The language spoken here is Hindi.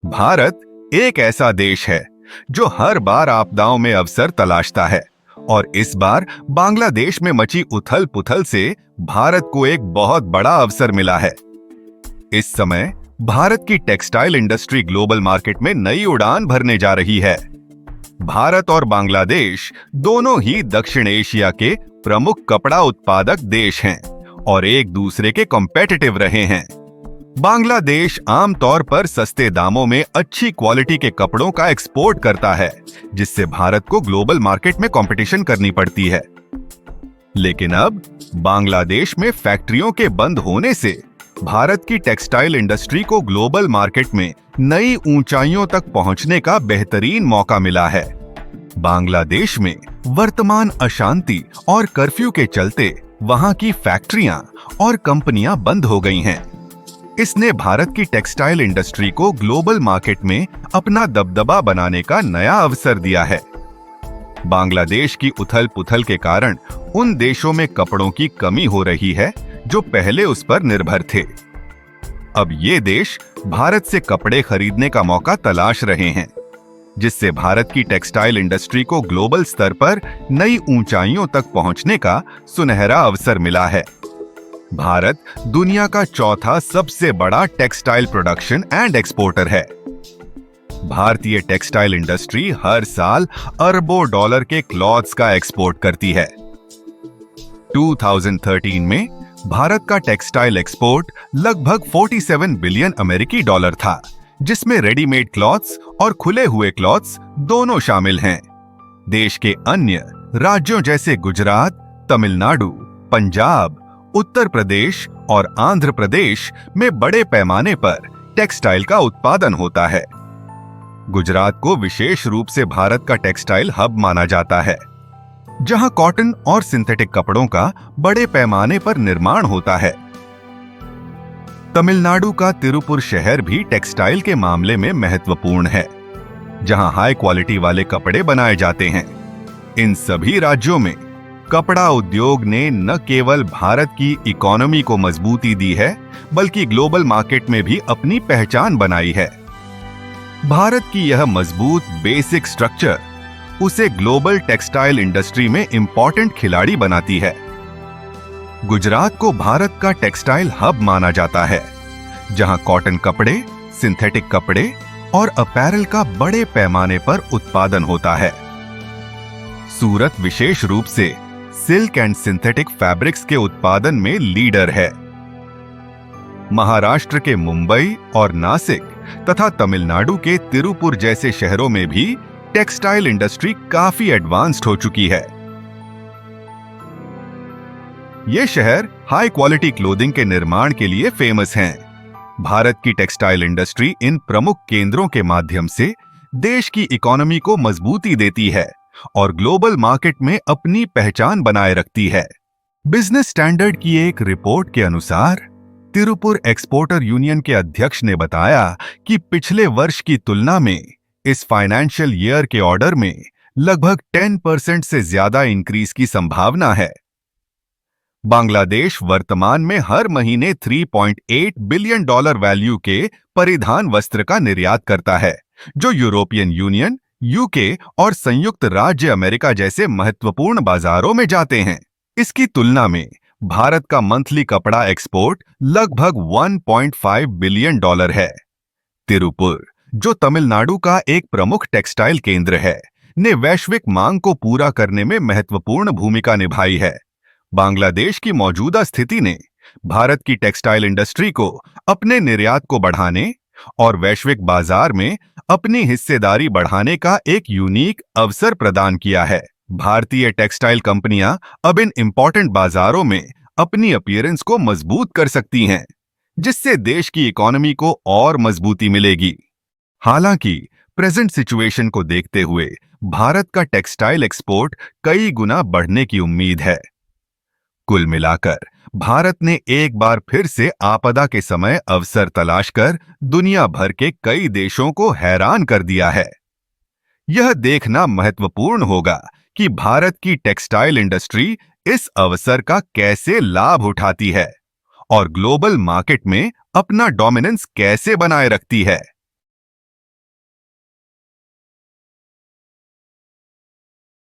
भारत एक ऐसा देश है जो हर बार आपदाओं में अवसर तलाशता है और इस बार बांग्लादेश में मची उथल पुथल से भारत को एक बहुत बड़ा अवसर मिला है। इस समय भारत की टेक्सटाइल इंडस्ट्री ग्लोबल मार्केट में नई उड़ान भरने जा रही है। भारत और बांग्लादेश दोनों ही दक्षिण एशिया के प्रमुख कपड़ा उत्पादक देश हैं और एक दूसरे के कॉम्पिटिटिव रहे हैं। बांग्लादेश आमतौर पर सस्ते दामों में अच्छी क्वालिटी के कपड़ों का एक्सपोर्ट करता है, जिससे भारत को ग्लोबल मार्केट में कंपटीशन करनी पड़ती है। लेकिन अब बांग्लादेश में फैक्ट्रियों के बंद होने से भारत की टेक्सटाइल इंडस्ट्री को ग्लोबल मार्केट में नई ऊंचाइयों तक पहुंचने का बेहतरीन मौका मिला है। बांग्लादेश में वर्तमान अशांति और कर्फ्यू के चलते वहां की फैक्ट्रियां और कंपनियां बंद हो गई हैं। इसने भारत की टेक्सटाइल इंडस्ट्री को ग्लोबल मार्केट में अपना दबदबा बनाने का नया अवसर दिया है। बांग्लादेश की उथल पुथल के कारण उन देशों में कपड़ों की कमी हो रही है जो पहले उस पर निर्भर थे। अब ये देश भारत से कपड़े खरीदने का मौका तलाश रहे हैं, जिससे भारत की टेक्सटाइल इंडस्ट्री को ग्लोबल स्तर पर नई ऊंचाइयों तक पहुंचने का सुनहरा अवसर मिला है। भारत दुनिया का चौथा सबसे बड़ा टेक्सटाइल प्रोडक्शन एंड एक्सपोर्टर है। भारतीय टेक्सटाइल इंडस्ट्री हर साल अरबों डॉलर के क्लॉथ्स का एक्सपोर्ट करती है। 2013 में भारत का टेक्सटाइल एक्सपोर्ट लगभग 47 बिलियन अमेरिकी डॉलर था, जिसमें रेडीमेड क्लॉथ्स और खुले हुए क्लॉथ्स दोनों शामिल हैं। देश के अन्य राज्यों जैसे गुजरात, तमिलनाडु, पंजाब, उत्तर प्रदेश और आंध्र प्रदेश में बड़े पैमाने पर टेक्सटाइल का उत्पादन होता है। गुजरात को विशेष रूप से भारत का टेक्सटाइल हब माना जाता है, जहां कॉटन और सिंथेटिक कपड़ों का बड़े पैमाने पर निर्माण होता है। तमिलनाडु का तिरुपुर शहर भी टेक्सटाइल के मामले में महत्वपूर्ण है, जहां हाई क्वालिटी वाले कपड़े बनाए जाते हैं। इन सभी राज्यों में कपड़ा उद्योग ने न केवल भारत की इकोनॉमी को मजबूती दी है, बल्कि ग्लोबल मार्केट में भी अपनी पहचान बनाई है। भारत की यह मजबूत बेसिक स्ट्रक्चर उसे ग्लोबल टेक्सटाइल इंडस्ट्री में इंपॉर्टेंट खिलाड़ी बनाती है। गुजरात को भारत का टेक्सटाइल हब माना जाता है, जहां कॉटन कपड़े, सिंथेटिक कपड़े और अपैरल का बड़े पैमाने पर उत्पादन होता है। सूरत विशेष रूप से सिल्क एंड सिंथेटिक फैब्रिक्स के उत्पादन में लीडर है। महाराष्ट्र के मुंबई और नासिक तथा तमिलनाडु के तिरुपुर जैसे शहरों में भी टेक्सटाइल इंडस्ट्री काफी एडवांस्ड हो चुकी है। ये शहर हाई क्वालिटी क्लोथिंग के निर्माण के लिए फेमस हैं। भारत की टेक्सटाइल इंडस्ट्री इन प्रमुख केंद्रों के माध्यम से देश की इकोनॉमी को मजबूती देती है और ग्लोबल मार्केट में अपनी पहचान बनाए रखती है। बिजनेस स्टैंडर्ड की एक रिपोर्ट के अनुसार तिरुपुर एक्सपोर्टर यूनियन के अध्यक्ष ने बताया कि पिछले वर्ष की तुलना में इस फाइनेंशियल ईयर के ऑर्डर में लगभग 10% से ज्यादा इंक्रीज की संभावना है। बांग्लादेश वर्तमान में हर महीने 3.8 बिलियन डॉलर वैल्यू के परिधान वस्त्र का निर्यात करता है, जो यूरोपियन यूनियन, यूके और संयुक्त राज्य अमेरिका जैसे महत्वपूर्ण बाजारों में जाते हैं। इसकी तुलना में भारत का मंथली कपड़ा एक्सपोर्ट लगभग 1.5 बिलियन डॉलर है। तिरुपुर, जो तमिलनाडु का एक प्रमुख टेक्सटाइल केंद्र है, ने वैश्विक मांग को पूरा करने में महत्वपूर्ण भूमिका निभाई है। बांग्लादेश की मौजूदा स्थिति ने भारत की टेक्सटाइल इंडस्ट्री को अपने निर्यात को बढ़ाने और वैश्विक बाजार में अपनी हिस्सेदारी बढ़ाने का एक यूनिक अवसर प्रदान किया है। भारतीय टेक्सटाइल कंपनियां अब इन इंपॉर्टेंट बाजारों में अपनी अपीयरेंस को मजबूत कर सकती हैं, जिससे देश की इकोनॉमी को और मजबूती मिलेगी। हालांकि प्रेजेंट सिचुएशन को देखते हुए भारत का टेक्सटाइल एक्सपोर्ट कई गुना बढ़ने की उम्मीद है। कुल मिलाकर भारत ने एक बार फिर से आपदा के समय अवसर तलाशकर दुनिया भर के कई देशों को हैरान कर दिया है। यह देखना महत्वपूर्ण होगा कि भारत की टेक्सटाइल इंडस्ट्री इस अवसर का कैसे लाभ उठाती है और ग्लोबल मार्केट में अपना डोमिनेंस कैसे बनाए रखती है।